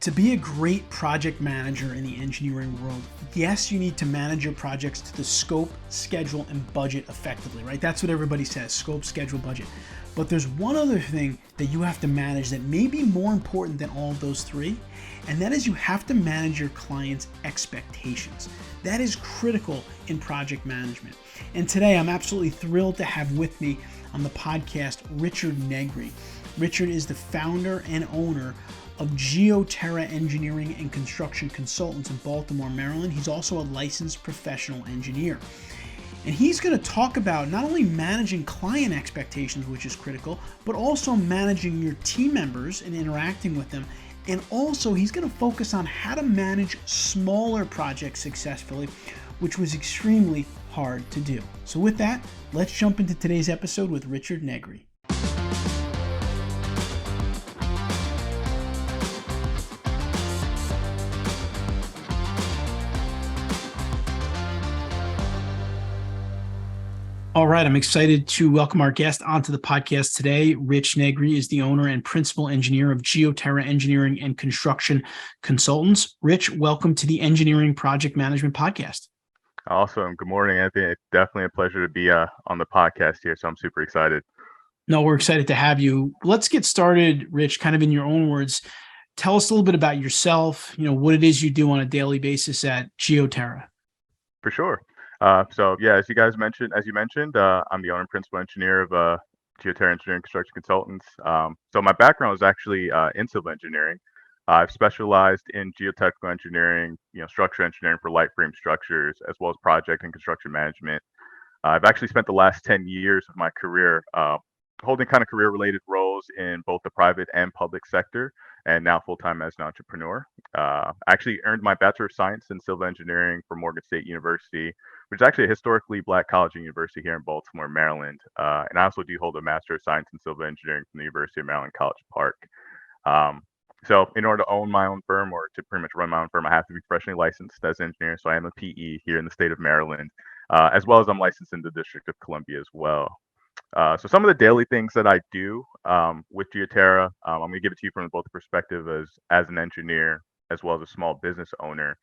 To be a great project manager in the engineering world, yes, you need to manage your projects to the scope, schedule, and budget effectively, right? That's what everybody says, scope, schedule, budget. But there's one other thing that you have to manage that may be more important than all of those three, and that is you have to manage your client's expectations. That is critical in project management. And today I'm absolutely thrilled to have with me on the podcast Richard Negri. Richard is the founder and owner of Geoterra Engineering and Construction Consultants in Baltimore, Maryland. He's also a licensed professional engineer. And he's going to talk about not only managing client expectations, which is critical, but also managing your team members and interacting with them. And also he's going to focus on how to manage smaller projects successfully, which was extremely hard to do. So with that, let's jump into today's episode with Richard Negri. All right, I'm excited to welcome our guest onto the podcast today. Rich Negri is the owner and principal engineer of Geoterra Engineering and Construction Consultants. Rich, welcome to the Engineering Project Management Podcast. Awesome. Good morning, Anthony. It's definitely a pleasure to be on the podcast here, so I'm super excited. No, we're excited to have you. Let's get started, Rich, kind of in your own words. Tell us a little bit about yourself, what it is you do on a daily basis at Geoterra. For sure. So yeah, as you mentioned, I'm the owner and principal engineer of Geoterra Engineering Construction Consultants. So my background is actually in civil engineering. I've specialized in geotechnical engineering, structural engineering for light frame structures, as well as project and construction management. I've actually spent the last 10 years of my career holding kind of career-related roles in both the private and public sector, and now full-time as an entrepreneur. I actually earned my Bachelor of Science in Civil Engineering from Morgan State University, which is actually a historically Black college and university here in Baltimore, Maryland. And I also do hold a Master of Science in Civil Engineering from the University of Maryland, College Park. So in order to own my own firm or to pretty much run my own firm, I have to be professionally licensed as an engineer. So I am a PE here in the state of Maryland, as well as I'm licensed in the District of Columbia as well. So some of the daily things that I do with Geoterra, I'm going to give it to you from both the perspective as an engineer as well as a small business owner.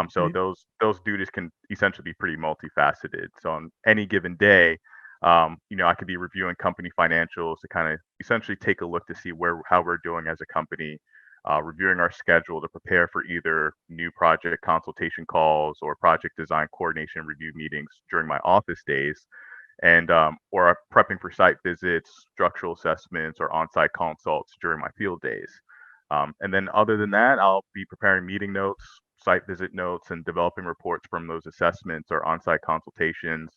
So those duties can essentially be pretty multifaceted. So on any given day, I could be reviewing company financials to kind of essentially take a look to see how we're doing as a company, reviewing our schedule to prepare for either new project consultation calls or project design coordination review meetings during my office days. And or prepping for site visits, structural assessments, or on-site consults during my field days. And then other than that, I'll be preparing meeting notes, site visit notes, and developing reports from those assessments or on-site consultations,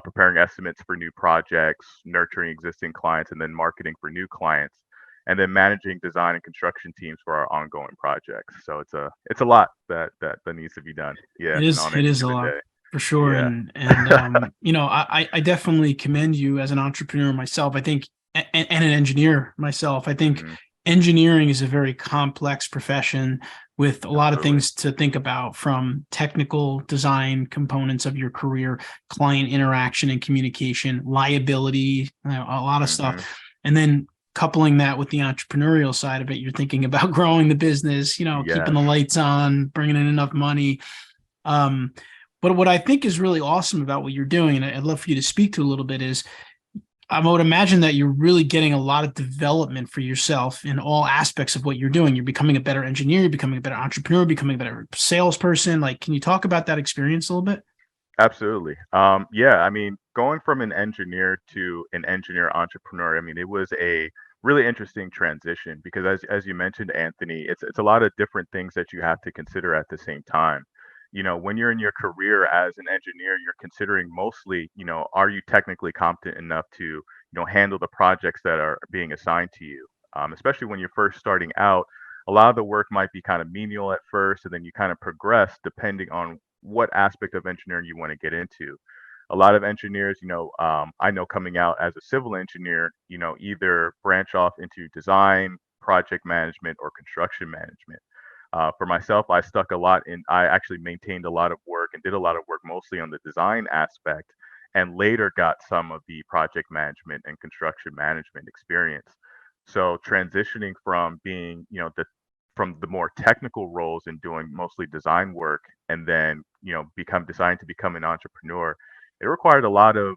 preparing estimates for new projects, nurturing existing clients, and then marketing for new clients, and then managing design and construction teams for our ongoing projects. So it's a lot that needs to be done. Yeah, it is a lot. Day. For sure. Yeah. And I definitely commend you as an entrepreneur myself. I think, and an engineer myself, I think engineering is a very complex profession with a lot of things to think about, from technical design components of your career, client interaction and communication, liability, a lot of stuff. And then coupling that with the entrepreneurial side of it, you're thinking about growing the business, keeping the lights on, bringing in enough money. But what I think is really awesome about what you're doing, and I'd love for you to speak to a little bit, is I would imagine that you're really getting a lot of development for yourself in all aspects of what you're doing. You're becoming a better engineer, you're becoming a better entrepreneur, becoming a better salesperson. Can you talk about that experience a little bit? Absolutely. Yeah, I mean, going from an engineer to an engineer entrepreneur, I mean, it was a really interesting transition because as you mentioned, Anthony, it's a lot of different things that you have to consider at the same time. When you're in your career as an engineer, you're considering mostly, are you technically competent enough to, handle the projects that are being assigned to you? Especially when you're first starting out, a lot of the work might be kind of menial at first, and then you kind of progress depending on what aspect of engineering you want to get into. A lot of engineers, I know coming out as a civil engineer, either branch off into design, project management, or construction management. For myself, I actually maintained a lot of work and did a lot of work mostly on the design aspect, and later got some of the project management and construction management experience. So transitioning from being, the from the more technical roles and doing mostly design work, and then deciding to become an entrepreneur, it required a lot of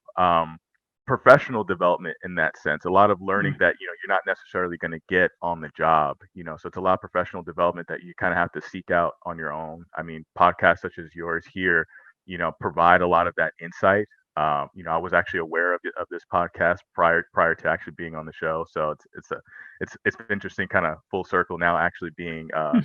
professional development in that sense, a lot of learning Mm. that you're not necessarily going to get on the job. So it's a lot of professional development that you kind of have to seek out on your own. I mean, podcasts such as yours here, provide a lot of that insight. I was actually aware of this podcast prior to actually being on the show, so it's interesting, kind of full circle now, actually being a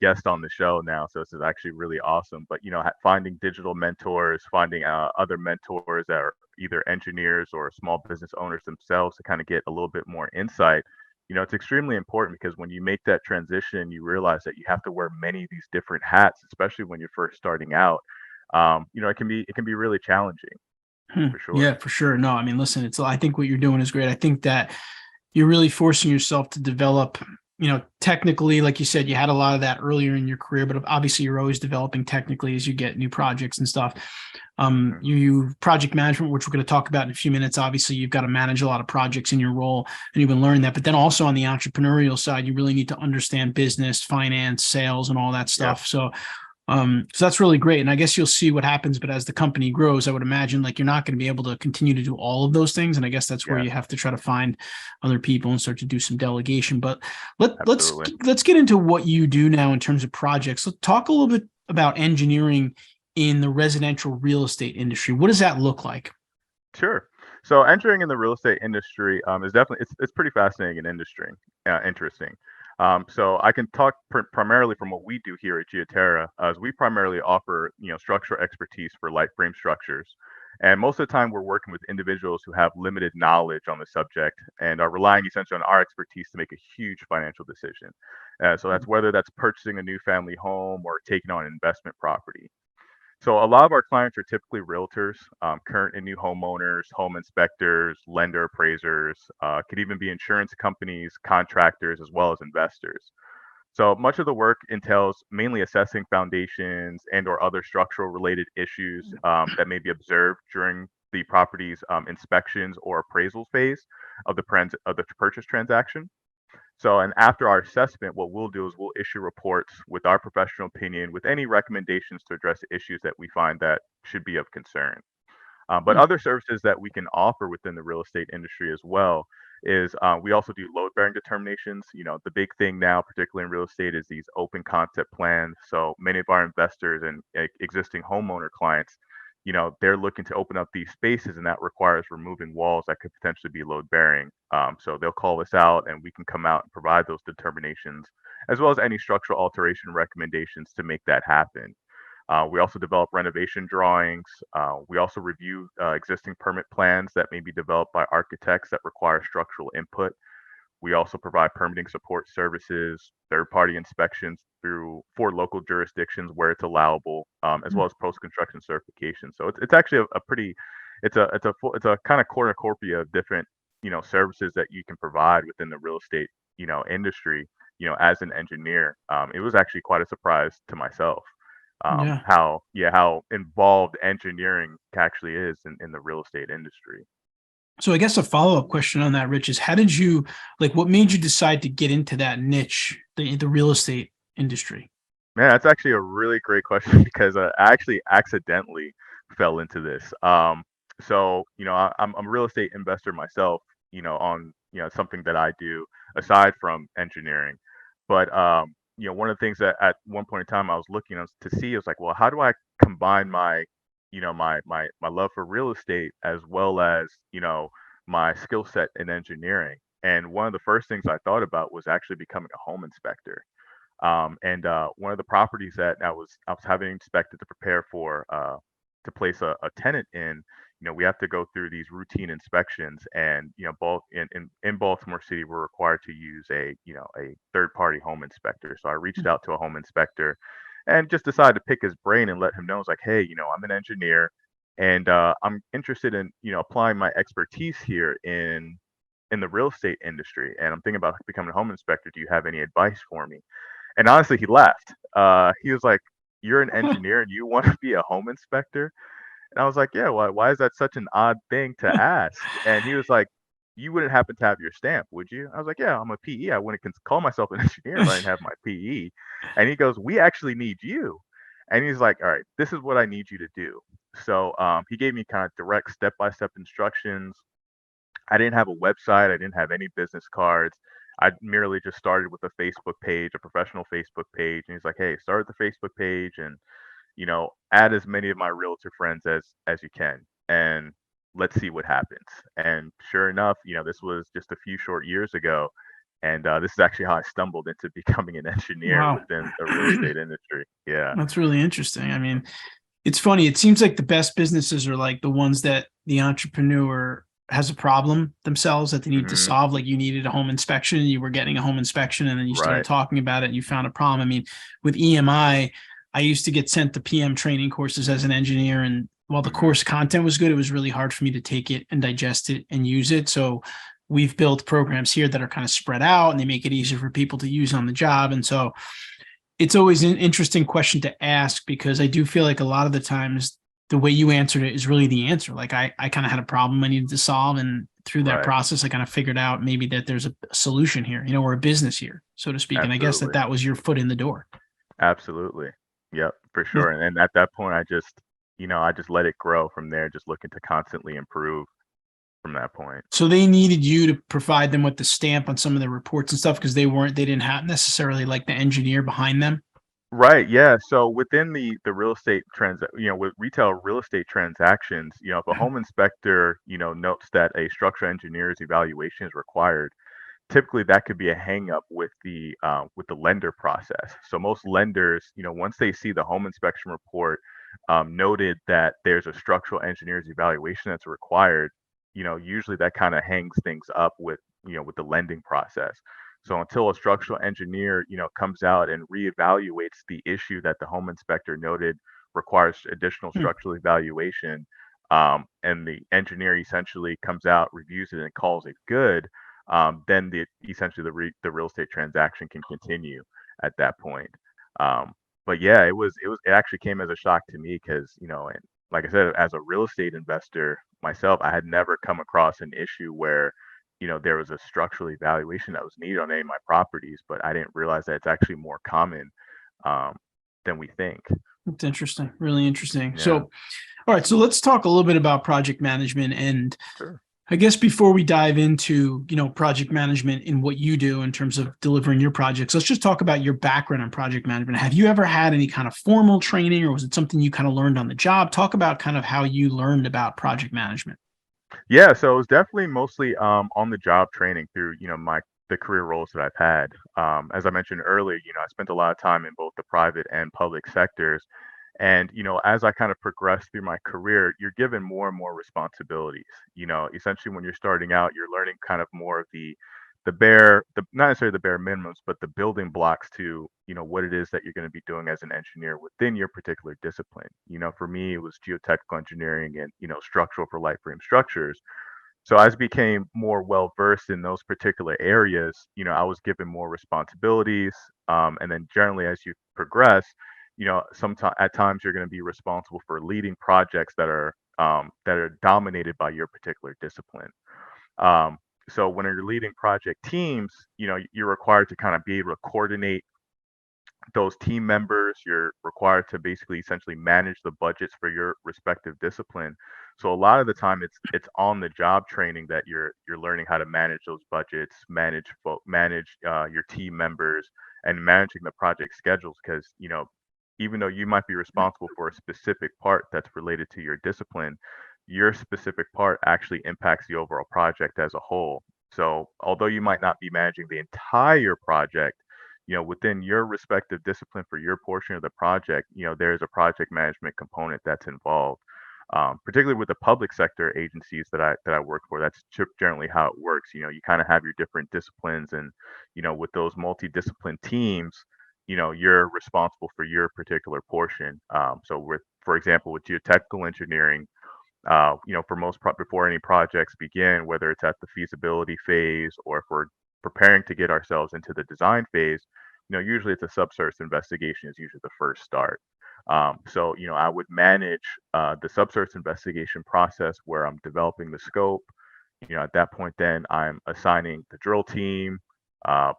guest on the show now. So this is actually really awesome. But finding digital mentors, finding other mentors that are either engineers or small business owners themselves to kind of get a little bit more insight. It's extremely important, because when you make that transition, you realize that you have to wear many of these different hats, especially when you're first starting out. It can be really challenging, for sure. Yeah, for sure. No, I mean, listen, I think what you're doing is great. I think that you're really forcing yourself to develop, technically, like you said, you had a lot of that earlier in your career, but obviously you're always developing technically as you get new projects and stuff. Mhm. You project management, which we're going to talk about in a few minutes. Obviously, you've got to manage a lot of projects in your role, and you've been learning that. But then also on the entrepreneurial side, you really need to understand business, finance, sales, and all that Yep, stuff. So that's really great. And I guess you'll see what happens. But as the company grows, I would imagine like you're not going to be able to continue to do all of those things. And I guess that's where yeah, you have to try to find other people and start to do some delegation. But let's absolutely. let's get into what you do now in terms of projects. Let's talk a little bit about engineering in the residential real estate industry. What does that look like? Sure. So entering in the real estate industry is definitely, it's pretty fascinating and interesting. So I can talk primarily from what we do here at Geoterra, as we primarily offer structural expertise for light frame structures, and most of the time we're working with individuals who have limited knowledge on the subject and are relying essentially on our expertise to make a huge financial decision. So that's whether that's purchasing a new family home or taking on an investment property. So a lot of our clients are typically realtors, current and new homeowners, home inspectors, lender appraisers, could even be insurance companies, contractors, as well as investors. So much of the work entails mainly assessing foundations and or other structural related issues that may be observed during the property's inspections or appraisal phase of the purchase transaction. So, and after our assessment, what we'll do is we'll issue reports with our professional opinion with any recommendations to address issues that we find that should be of concern. But Hmm. other services that we can offer within the real estate industry as well is we also do load bearing determinations. The big thing now, particularly in real estate, is these open concept plans. So many of our investors and existing homeowner clients, they're looking to open up these spaces, and that requires removing walls that could potentially be load bearing. So they'll call us out, and we can come out and provide those determinations, as well as any structural alteration recommendations to make that happen. We also develop renovation drawings. We also review existing permit plans that may be developed by architects that require structural input. We also provide permitting support services, third-party inspections for local jurisdictions where it's allowable, as well as post-construction certification. So it's actually a pretty, it's a kind of cornucopia of different services that you can provide within the real estate industry. As an engineer, it was actually quite a surprise to myself, Yeah. how involved engineering actually is in the real estate industry. So I guess a follow-up question on that, Rich, is how did you like what made you decide to get into that niche, the real estate industry? Man, that's actually a really great question because I actually accidentally fell into this. So I'm a real estate investor myself. On something that I do aside from engineering, but one of the things that at one point in time I was looking to see is like, well, how do I combine my love for real estate as well as my skill set in engineering? And one of the first things I thought about was actually becoming a home inspector. And one of the properties that I was having inspected to prepare for to place a tenant in, we have to go through these routine inspections, and both in Baltimore City, we're required to use a third party home inspector. So I reached out to a home inspector and just decided to pick his brain and let him know, it's like, hey, I'm an engineer, and I'm interested in applying my expertise here in the real estate industry, and I'm thinking about becoming a home inspector. Do you have any advice for me? And honestly, he laughed. He was like, "You're an engineer and you want to be a home inspector?" And I was like, "Yeah, why is that such an odd thing to ask?" And he was like, you wouldn't happen to have your stamp, would you? I was like, yeah, I'm a PE. I wouldn't call myself an engineer if I didn't have my PE. And he goes, we actually need you. And he's like, all right, this is what I need you to do. So he gave me kind of direct step-by-step instructions. I didn't have a website. I didn't have any business cards. I merely just started with a Facebook page, a professional Facebook page. And he's like, hey, start the Facebook page and add as many of my realtor friends as you can, and let's see what happens. And sure enough, this was just a few short years ago, and this is actually how I stumbled into becoming an engineer Wow. within the real estate industry. Yeah. That's really interesting. I mean, it's funny. It seems like the best businesses are like the ones that the entrepreneur has a problem themselves that they need to Hmm. solve. Like you needed a home inspection, you were getting a home inspection, and then you started Right. talking about it and you found a problem. I mean, with I used to get sent the PM training courses as an engineer. And while the Hmm. course content was good, it was really hard for me to take it and digest it and use it. So we've built programs here that are kind of spread out and they make it easier for people to use on the job. And so it's always an interesting question to ask because I do feel like a lot of the times the way you answered it is really the answer. Like I kind of had a problem I needed to solve. And through that Right. process, I kind of figured out maybe that there's a solution here, or a business here, so to speak. And I guess that Absolutely. that was your foot in the door. Absolutely. Yep, for Well, sure. And at that point, I just let it grow from there, just looking to constantly improve from that point. so they needed you to provide them with the stamp on some of the reports and stuff because they didn't have necessarily like the engineer behind them. Right, yeah. So within the real estate with retail real estate transactions, if a home inspector, notes that a structural engineer's evaluation is required, typically that could be a hang up with the lender process. So most lenders, once they see the home inspection report noted that there's a structural engineer's evaluation that's required, usually that kind of hangs things up with the lending process. So until a structural engineer, comes out and reevaluates the issue that the home inspector noted requires additional Hmm. structural evaluation, and the engineer essentially comes out, reviews it, and calls it good, then essentially the real estate transaction can continue at that point. But yeah, it actually came as a shock to me because and like I said, as a real estate investor myself, I had never come across an issue where there was a structural evaluation that was needed on any of my properties, but I didn't realize that it's actually more common um, than we think. It's interesting, really interesting. So, Yeah, all right, so let's talk a little bit about project management. And sure. I guess before we dive into, project management and what you do in terms of delivering your projects, let's just talk about your background on project management. Have you ever had any kind of formal training or was it something you kind of learned on the job? Talk about kind of how you learned about project management. Yeah, so it was definitely mostly on the job training through the career roles that I've had. As I mentioned earlier, I spent a lot of time in both the private and public sectors. And, as I kind of progressed through my career, you're given more and more responsibilities. Essentially when you're starting out, you're learning kind of more of the not necessarily the bare minimums, but the building blocks to, what it is that you're going to be doing as an engineer within your particular discipline. For me, it was geotechnical engineering and, structural for light frame structures. So as I became more well versed in those particular areas, I was given more responsibilities. And then generally, as you progress, sometimes at times you're going to be responsible for leading projects that are dominated by your particular discipline. Um, so when you're leading project teams, you're required to kind of be able to coordinate those team members. You're required to basically essentially manage the budgets for your respective discipline. So a lot of the time it's on the job training that you're learning how to manage those budgets, manage your team members, and managing the project schedules. Because even though you might be responsible for a specific part that's related to your discipline, your specific part actually impacts the overall project as a whole. So although you might not be managing the entire project, within your respective discipline for your portion of the project, there's a project management component that's involved. Particularly with the public sector agencies that I work for, that's generally how it works. You kind of have your different disciplines, and with those multidiscipline teams, you're responsible for your particular portion. So, for example, with geotechnical engineering, for before any projects begin, whether it's at the feasibility phase or if we're preparing to get ourselves into the design phase, usually it's a subsurface investigation is usually the first start. So, I would manage the subsurface investigation process where I'm developing the scope, At that point, then I'm assigning the drill team,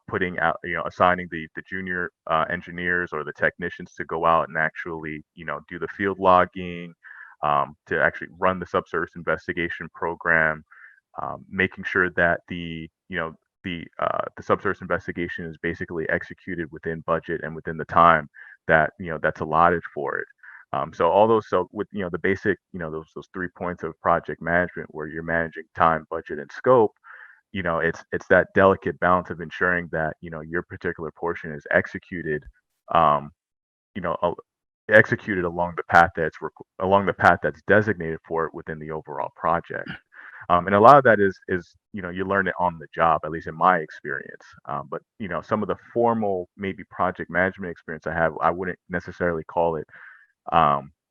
putting out, assigning the junior engineers or the technicians to go out and actually, do the field logging, to actually run the subsurface investigation program, making sure that the subsurface investigation is basically executed within budget and within the time that that's allotted for it. So all those, so with the basic, those 3 points of project management where you're managing time, budget, and scope. It's that delicate balance of ensuring that your particular portion is executed, um, you know, al- executed along the path that's designated for it within the overall project. And a lot of that is you learn it on the job, at least in my experience. But some of the formal maybe project management experience I have, I wouldn't necessarily call it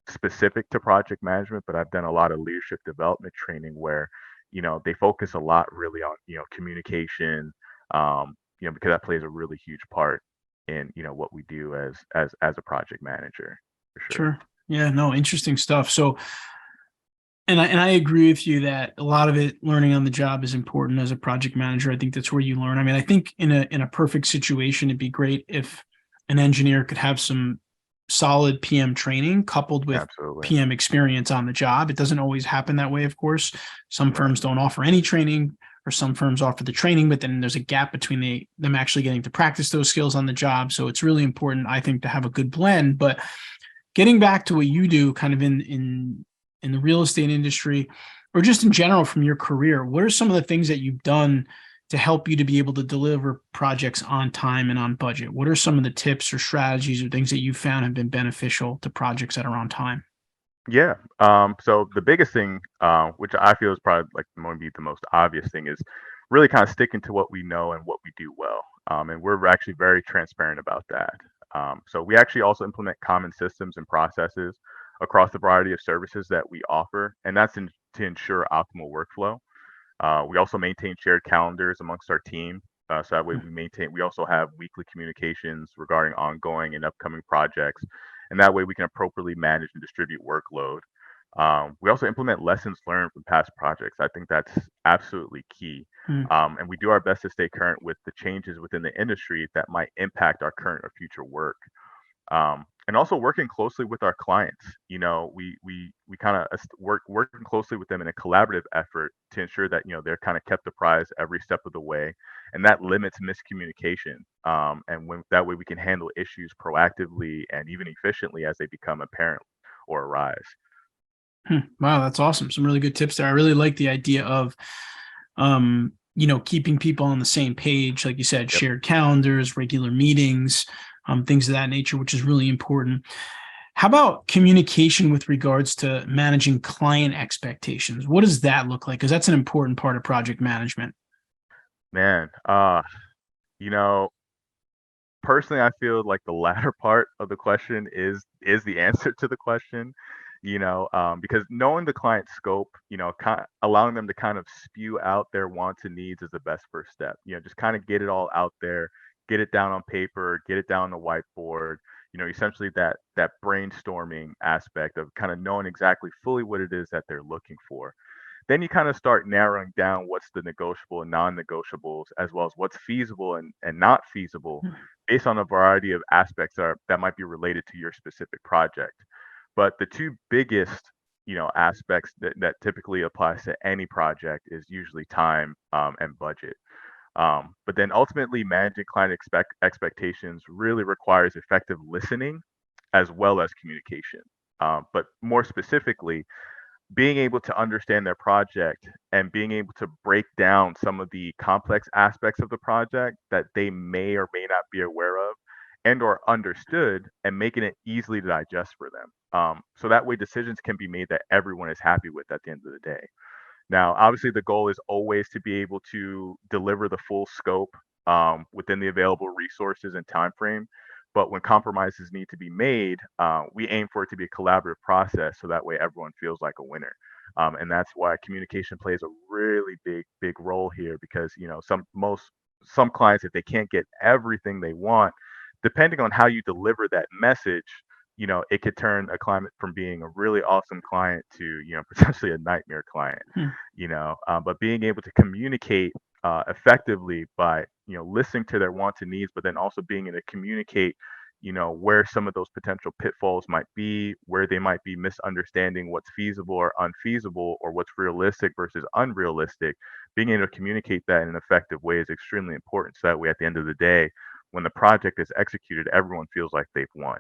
specific to project management, but I've done a lot of leadership development training where, they focus a lot really on, communication, because that plays a really huge part in, what we do as a project manager for sure. Sure. Yeah, no, interesting stuff. So, and I agree with you that a lot of it learning on the job is important as a project manager. I think that's where you learn. I mean, I think in a perfect situation, it'd be great if an engineer could have some solid PM training coupled with Absolutely. PM experience on the job. It doesn't always happen that way, of course. Some Right. firms don't offer any training, or some firms offer the training, but then there's a gap between them actually getting to practice those skills on the job. So it's really important, I think, to have a good blend. But getting back to what you do kind of in the real estate industry, or just in general from your career, what are some of the things that you've done to help you to be able to deliver projects on time and on budget? What are some of the tips or strategies or things that you found have been beneficial to projects that are on time? Yeah. So the biggest thing, which I feel is probably like maybe the most obvious thing, is really kind of sticking to what we know and what we do well. And we're actually very transparent about that. So we actually also implement common systems and processes across the variety of services that we offer, and that's to ensure optimal workflow. We also maintain shared calendars amongst our team. So that way we also have weekly communications regarding ongoing and upcoming projects. And that way we can appropriately manage and distribute workload. We also implement lessons learned from past projects. I think that's absolutely key. Hmm. And we do our best to stay current with the changes within the industry that might impact our current or future work. And also working closely with our clients. We kind of working closely with them in a collaborative effort to ensure that they're kind of kept apprised every step of the way, and that limits miscommunication. And when that way we can handle issues proactively and even efficiently as they become apparent or arise. Hmm. Wow, that's awesome. Some really good tips there. I really like the idea of keeping people on the same page, like you said, Yep. shared calendars, regular meetings, things of that nature, which is really important. How about communication with regards to managing client expectations? What does that look like? Because that's an important part of project management. Man, you know, personally, I feel like the latter part of the question is the answer to the question, because knowing the client scope, allowing them to kind of spew out their wants and needs is the best first step. Just kind of get it all out there, get it down on paper, get it down on the whiteboard. Essentially that brainstorming aspect of kind of knowing exactly fully what it is that they're looking for. Then you kind of start narrowing down what's the negotiable and non-negotiables, as well as what's feasible and not feasible, based on a variety of aspects that might be related to your specific project. But the two biggest, aspects that typically applies to any project is usually time, and budget. But then ultimately, managing client expectations really requires effective listening as well as communication. But more specifically, being able to understand their project and being able to break down some of the complex aspects of the project that they may or may not be aware of and or understood, and making it easily to digest for them, so that way decisions can be made that everyone is happy with at the end of the day. Now, obviously, the goal is always to be able to deliver the full scope, within the available resources and time frame. But when compromises need to be made, we aim for it to be a collaborative process, so that way everyone feels like a winner. And that's why communication plays a really big role here, because some clients, if they can't get everything they want, depending on how you deliver that message, it could turn a client from being a really awesome client to, potentially a nightmare client, Hmm. but being able to communicate effectively by, listening to their wants and needs, but then also being able to communicate, where some of those potential pitfalls might be, where they might be misunderstanding what's feasible or unfeasible, or what's realistic versus unrealistic. Being able to communicate that in an effective way is extremely important. So that way, at the end of the day, when the project is executed, everyone feels like they've won.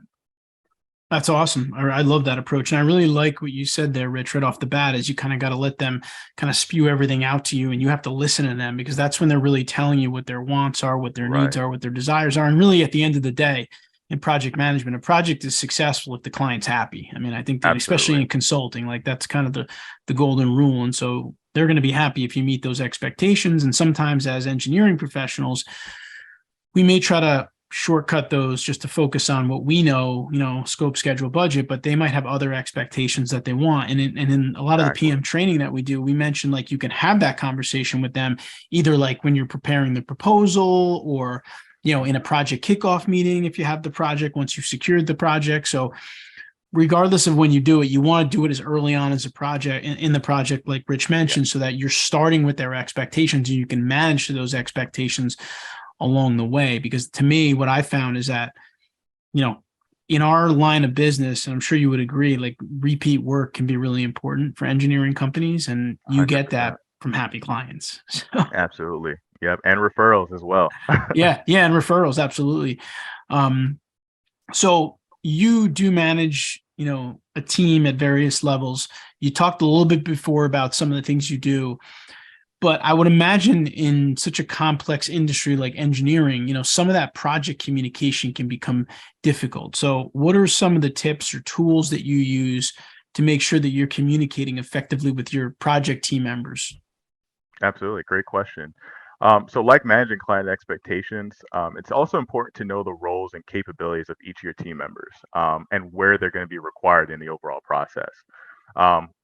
That's awesome. I love that approach. And I really like what you said there, Rich, right off the bat, is you kind of got to let them kind of spew everything out to you, and you have to listen to them, because that's when they're really telling you what their wants are, what their needs Right. are, what their desires are. And really, at the end of the day, in project management, a project is successful if the client's happy. I mean, I think that especially Absolutely. in consulting, like that's kind of the golden rule. And so they're going to be happy if you meet those expectations. And sometimes as engineering professionals, we may try to shortcut those just to focus on what we know, scope, schedule, budget, but they might have other expectations that they want. And in a lot of the Exactly. PM training that we do, we mentioned like you can have that conversation with them either like when you're preparing the proposal, or in a project kickoff meeting if you have the project once you've secured the project. So regardless of when you do it, you want to do it as early on as a project in the project, like Rich Yeah. mentioned, so that you're starting with their expectations and you can manage to those expectations along the way. Because to me, what I found is that, in our line of business, and I'm sure you would agree, like repeat work can be really important for engineering companies, and you get 100%. that from happy clients. So Absolutely. Yep. And referrals as well. yeah, yeah, and referrals, absolutely. Um, so you do manage, a team at various levels. You talked a little bit before about some of the things you do. But I would imagine in such a complex industry like engineering, some of that project communication can become difficult. So, what are some of the tips or tools that you use to make sure that you're communicating effectively with your project team members? Absolutely. Great question. So, like managing client expectations, it's also important to know the roles and capabilities of each of your team members, and where they're going to be required in the overall process.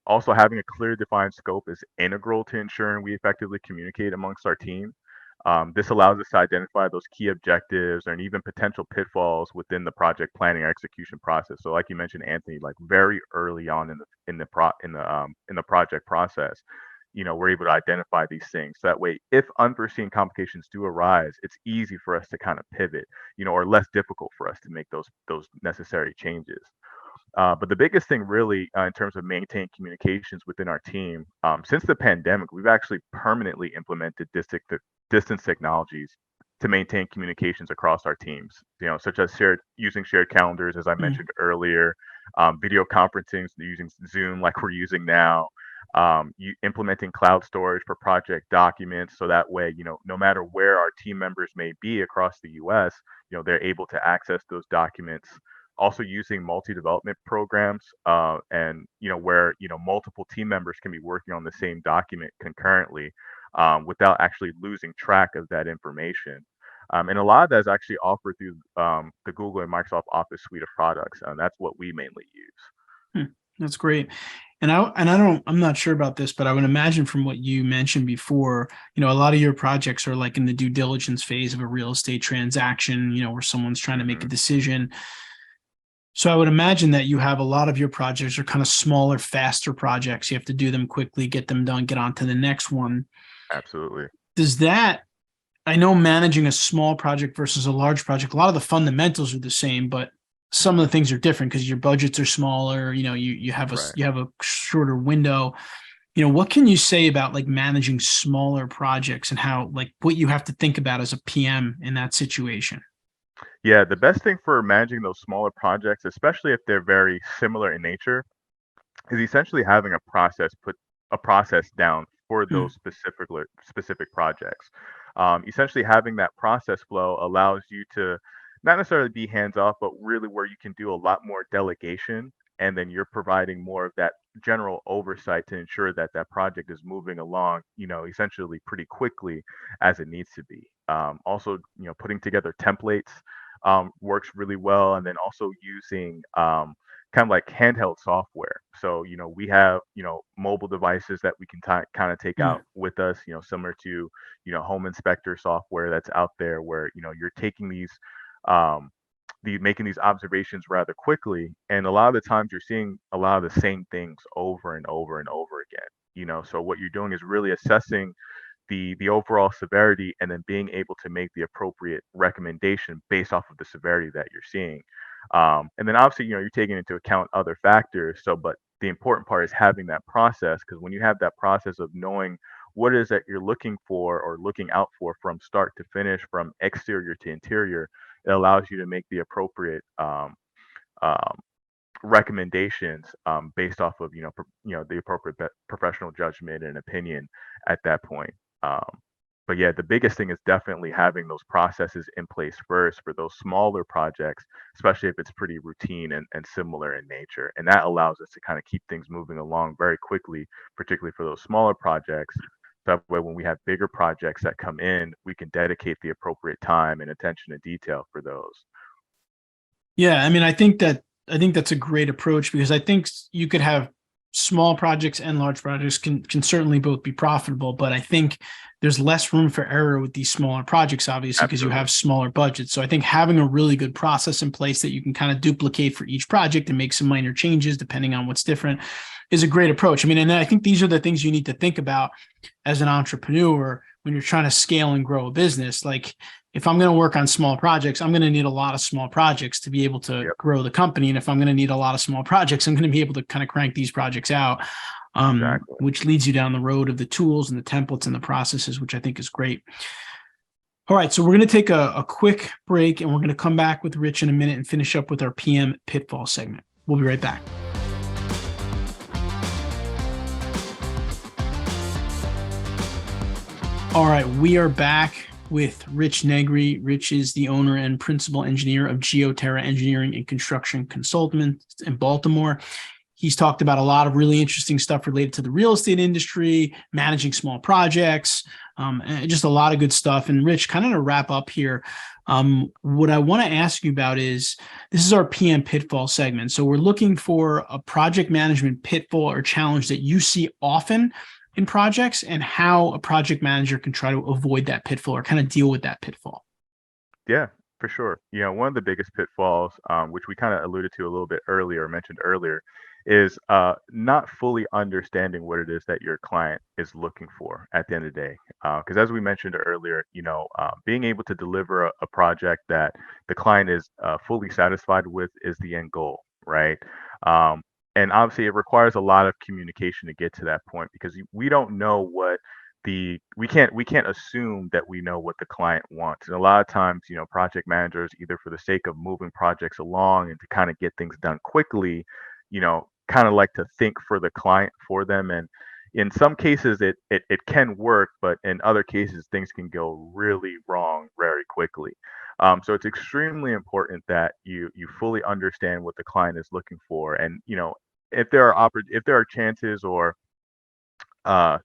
Also, having a clear defined scope is integral to ensuring we effectively communicate amongst our team. This allows us to identify those key objectives and even potential pitfalls within the project planning or execution process. So, like you mentioned, Anthony, like very early on in the project process, we're able to identify these things. So that way, if unforeseen complications do arise, it's easy for us to kind of pivot, or less difficult for us to make those necessary changes. But the biggest thing, really, in terms of maintaining communications within our team, since the pandemic, we've actually permanently implemented distance technologies to maintain communications across our teams. Such as using shared calendars, as I Mm, mentioned earlier, video conferencing using Zoom, like we're using now. Implementing cloud storage for project documents, so that way, no matter where our team members may be across the U.S., they're able to access those documents. Also using multi-development programs, and where multiple team members can be working on the same document concurrently, without actually losing track of that information. And a lot of that is actually offered through the Google and Microsoft Office suite of products, and that's what we mainly use. hmm, that's great. I'm not sure about this, but I would imagine from what you mentioned before, a lot of your projects are like in the due diligence phase of a real estate transaction, where someone's trying to make a Hmm. decision. So I would imagine that you have a lot of your projects are kind of smaller, faster projects. You have to do them quickly, get them done, get on to the next one. Absolutely. Does that, I know managing a small project versus a large project, a lot of the fundamentals are the same, but some of the Hmm. things are different because your budgets are smaller, Right. you have a shorter window. What can you say about like managing smaller projects and how like what you have to think about as a PM in that situation? Yeah, the best thing for managing those smaller projects, especially if they're very similar in nature, is essentially having put a process down for Hmm. those specific projects. Essentially, having that process flow allows you to not necessarily be hands off, but really where you can do a lot more delegation, and then you're providing more of that general oversight to ensure that that project is moving along, essentially pretty quickly as it needs to be. Also, putting together templates works really well, and then also using kind of like handheld software. So, we have, mobile devices that we can kind of take Hmm. out with us, similar to, home inspector software that's out there where, you're taking um, making these observations rather quickly. And a lot of the times you're seeing a lot of the same things over and over and over again. So what you're doing is really assessing the overall severity and then being able to make the appropriate recommendation based off of the severity that you're seeing. And then obviously, you're taking into account other factors. So, but the important part is having that process, because when you have that process of knowing what it is that you're looking for or looking out for from start to finish, from exterior to interior, it allows you to make the appropriate um, recommendations based off of the appropriate professional judgment and opinion at that point. Um, but yeah, the biggest thing is definitely having those processes in place first for those smaller projects, especially if it's pretty routine and similar in nature. And that allows us to kind of keep things moving along very quickly, particularly for those smaller projects. That way, when we have bigger projects that come in, we can dedicate the appropriate time and attention to detail for those. Yeah, I mean, I think that's a great approach, because I think you could have small projects and large projects can certainly both be profitable, but I think there's less room for error with these smaller projects, obviously, because you Absolutely. have smaller budgets. So I think having a really good process in place that you can kind of duplicate for each project and make some minor changes depending on what's different is a great approach. I mean, and I think these are the things you need to think about as an entrepreneur when you're trying to scale and grow a business. Like, if I'm going to work on small projects, I'm going to need a lot of small projects to be able to Yep. grow the company. And if I'm going to need a lot of small projects, I'm going to be able to kind of crank these projects out, Exactly. which leads you down the road of the tools and the templates and the processes, which I think is great. All right, so we're going to take a quick break, and we're going to come back with Rich in a minute and finish up with our PM pitfall segment. We'll be right back. All right, we are back with Rich Negri. Rich is the owner and principal engineer of Geoterra Engineering and Construction Consultants in Baltimore. He's talked about a lot of really interesting stuff related to the real estate industry, managing small projects, and just a lot of good stuff. And Rich, kind of to wrap up here, what I want to ask you about is, this is our PM pitfall segment. So we're looking for a project management pitfall or challenge that you see often in projects, and how a project manager can try to avoid that pitfall or kind of deal with that pitfall. Yeah, for sure. One of the biggest pitfalls, which we kind of alluded to a little bit earlier, mentioned earlier, is not fully understanding what it is that your client is looking for at the end of the day. Because as we mentioned earlier, being able to deliver a project that the client is fully satisfied with is the end goal, right? And obviously, it requires a lot of communication to get to that point, because we don't know what we can't assume that we know what the client wants. And a lot of times, project managers, either for the sake of moving projects along and to kind of get things done quickly, kind of like to think for the client for them. And in some cases it can work, but in other cases things can go really wrong very quickly. So it's extremely important that you fully understand what the client is looking for. And if there are chances or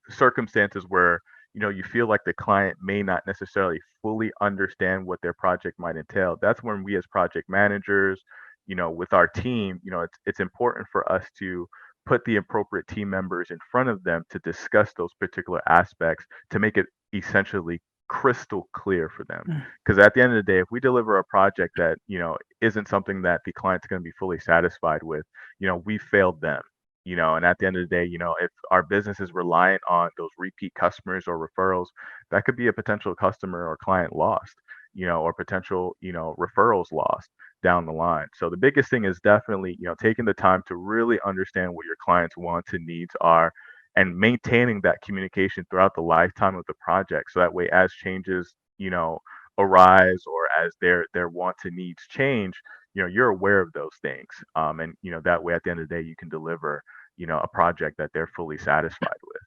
circumstances where you feel like the client may not necessarily fully understand what their project might entail, that's when we as project managers, with our team, it's important for us to put the appropriate team members in front of them to discuss those particular aspects, to make it essentially crystal clear for them. Because at the end of the day, if we deliver a project that isn't something that the client's going to be fully satisfied with, we failed them. And at the end of the day, if our business is reliant on those repeat customers or referrals, that could be a potential customer or client lost, or potential, referrals lost down the line. So the biggest thing is definitely, taking the time to really understand what your clients' wants and needs are, and maintaining that communication throughout the lifetime of the project. So that way, as changes, arise, or as their wants and needs change, you're aware of those things. And that way, at the end of the day, you can deliver, a project that they're fully satisfied with.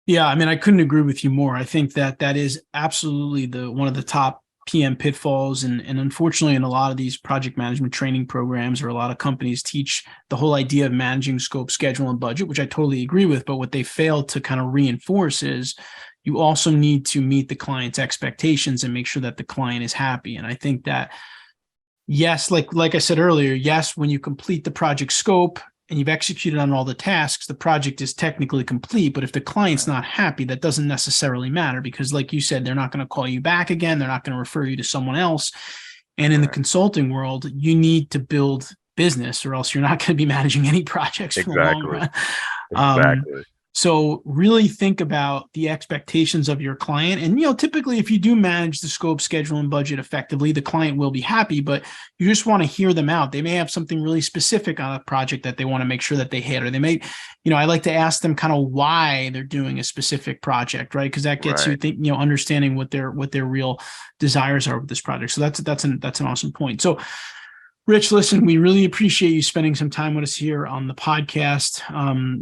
Yeah, I mean, I couldn't agree with you more. I think that is absolutely one of the top PM pitfalls. And unfortunately, in a lot of these project management training programs, or a lot of companies teach the whole idea of managing scope, schedule, and budget, which I totally agree with. But what they fail to kind of reinforce is you also need to meet the client's expectations and make sure that the client is happy. And I think that, yes, like I said earlier, yes, when you complete the project scope and you've executed on all the tasks, the project is technically complete. But if the client's not happy, that doesn't necessarily matter, because like you said, they're not going to call you back again. They're not going to refer you to someone else. And in the Right. consulting world, you need to build business, or else you're not going to be managing any projects for the long Exactly. run. Um, Exactly. so really think about the expectations of your client. And, typically if you do manage the scope, schedule, and budget effectively, the client will be happy, but you just want to hear them out. They may have something really specific on a project that they want to make sure that they hit, or they may, I like to ask them kind of why they're doing a specific project, right? Because that gets you Right. understanding what their real desires are with this project. So that's an awesome point. So Rich, listen, we really appreciate you spending some time with us here on the podcast.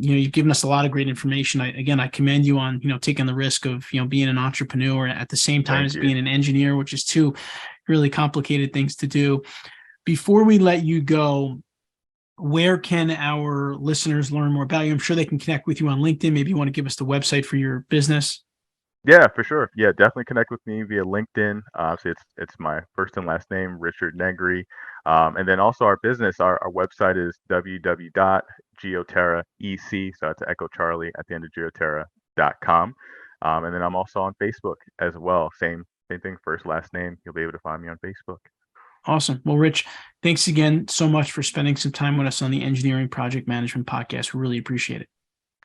You've given us a lot of great information. I commend you on, taking the risk of, being an entrepreneur at the same time Thank as you. being an engineer, which is two really complicated things to do. Before we let you go, where can our listeners learn more about you? I'm sure they can connect with you on LinkedIn. Maybe you want to give us the website for your business. Yeah, for sure. Yeah, definitely connect with me via LinkedIn. So it's my first and last name, Richard Negri. And then also our business, our website is www.geoterra.ec. So it's Echo Charlie at the end of geoterra.com. And then I'm also on Facebook as well. Same thing, first, last name. You'll be able to find me on Facebook. Awesome. Well, Rich, thanks again so much for spending some time with us on the Engineering Project Management Podcast. We really appreciate it.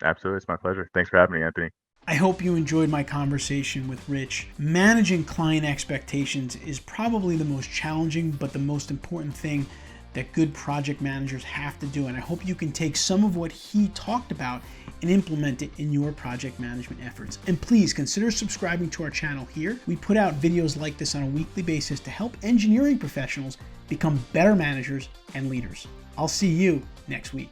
Absolutely. It's my pleasure. Thanks for having me, Anthony. I hope you enjoyed my conversation with Rich. Managing client expectations is probably the most challenging, but the most important thing that good project managers have to do. And I hope you can take some of what he talked about and implement it in your project management efforts. And please consider subscribing to our channel here. We put out videos like this on a weekly basis to help engineering professionals become better managers and leaders. I'll see you next week.